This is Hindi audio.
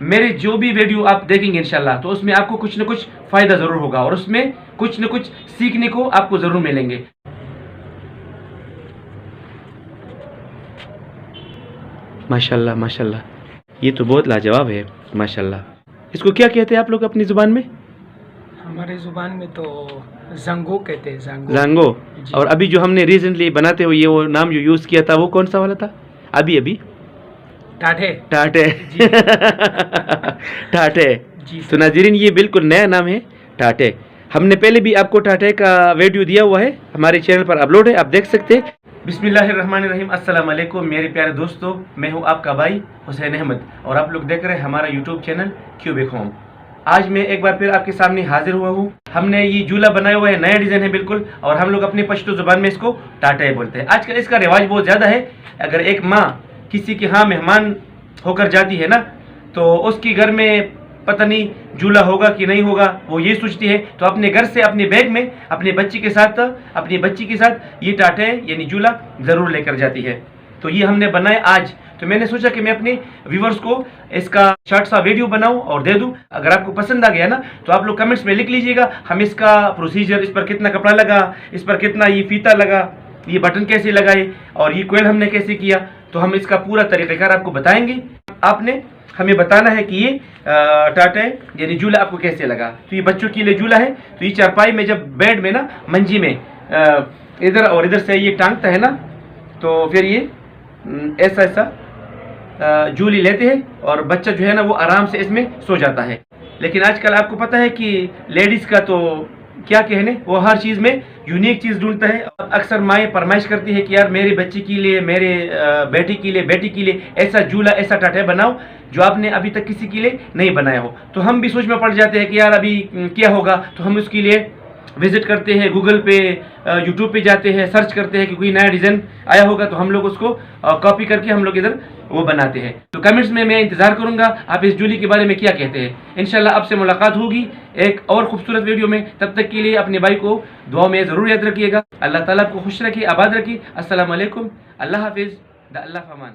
मेरे जो भी वीडियो आप देखेंगे इंशाल्लाह, तो उसमें आपको कुछ न कुछ फ़ायदा ज़रूर होगा और उसमें कुछ न कुछ सीखने को आपको ज़रूर मिलेंगे। माशाल्लाह माशाल्लाह, ये तो बहुत लाजवाब है माशाल्लाह। इसको क्या कहते हैं आप लोग अपनी ज़ुबान में? हमारी ज़ुबान में तो जंगो कहते हैं। जांगो। और अभी जो हमने रिसेंटली बनाते हुए ये वो नाम जो यूज़ किया था वो कौन सा वाला था? अभी टाठे। टाटे। टाटे। जी तो नाज़रीन, ये बिल्कुल नया नाम है टाटे। हमने पहले भी आपको टाटे का वीडियो दिया हुआ है, हमारे चैनल पर अपलोड है, आप देख सकते हैं। बिस्मिल्लाहिर्रहमानिर्रहीम, अस्सलाम वालेकुम मेरे प्यारे दोस्तों, मैं हूं आपका भाई हुसैन अहमद और आप लोग देख रहे हैं हमारा यूट्यूब चैनल क्यूबिक होम। आज मैं एक बार फिर आपके सामने हाजिर हुआ हूँ। हमने ये झूला बनाया हुआ है, नया डिज़ाइन है बिल्कुल, और हम लोग अपनी पश्तो ज़ुबान में इसको टाटे बोलते हैं। आजकल इसका रिवाज बहुत ज़्यादा है। अगर एक माँ किसी के यहाँ मेहमान होकर जाती है ना, तो उसके घर में पता नहीं झूला होगा कि नहीं होगा, वो ये सोचती है, तो अपने घर से अपने बैग में अपनी बच्ची के साथ ये टाटे यानी झूला ज़रूर लेकर जाती है। तो ये हमने बनाया आज। तो मैंने सोचा कि मैं अपने व्यूवर्स को इसका शॉर्ट सा वीडियो बनाऊं और दे दूं। अगर आपको पसंद आ गया ना, तो आप लोग कमेंट्स में लिख लीजिएगा हम इसका प्रोसीजर, इस पर कितना कपड़ा लगा, इस पर कितना ये फीता लगा, ये बटन कैसे लगाए और ये कोयल हमने कैसे किया, तो हम इसका पूरा तरीक़ाकार आपको बताएंगे। आपने हमें बताना है कि ये टाटे यानी झूला आपको कैसे लगा। तो ये बच्चों के लिए झूला है। तो ये चारपाई में जब बेड में ना मंजी में इधर और इधर से ये टांगता है ना, तो फिर ये ऐसा झूली लेते हैं और बच्चा जो है ना वो आराम से इसमें सो जाता है। लेकिन आजकल आपको पता है कि लेडीज़ का तो क्या कहने, वो हर चीज़ में यूनिक चीज़ ढूंढता है। अक्सर माएँ फरमाइश करती है कि यार मेरे बच्चे के लिए, मेरे बेटी के लिए ऐसा झूला, ऐसा टाटे बनाओ जो आपने अभी तक किसी के लिए नहीं बनाया हो। तो हम भी सोच में पड़ जाते हैं कि यार अभी क्या होगा, तो हम उसके लिए विजिट करते हैं, गूगल पे, यूट्यूब पे जाते हैं, सर्च करते हैं कि कोई नया डिज़ाइन आया होगा, तो हम लोग उसको कॉपी करके हम लोग इधर वो बनाते हैं। तो कमेंट्स में मैं इंतज़ार करूंगा आप इस झूली के बारे में क्या कहते हैं। इंशाल्लाह आपसे मुलाकात होगी एक और खूबसूरत वीडियो में। तब तक के लिए अपने भाई को दुआ में ज़रूर याद रखिएगा। अल्लाह ताला आपको खुश रखिए, आबाद रखिए। अस्सलाम वालेकुम, अल्लाह हाफिज़, द अल्लाह फमान।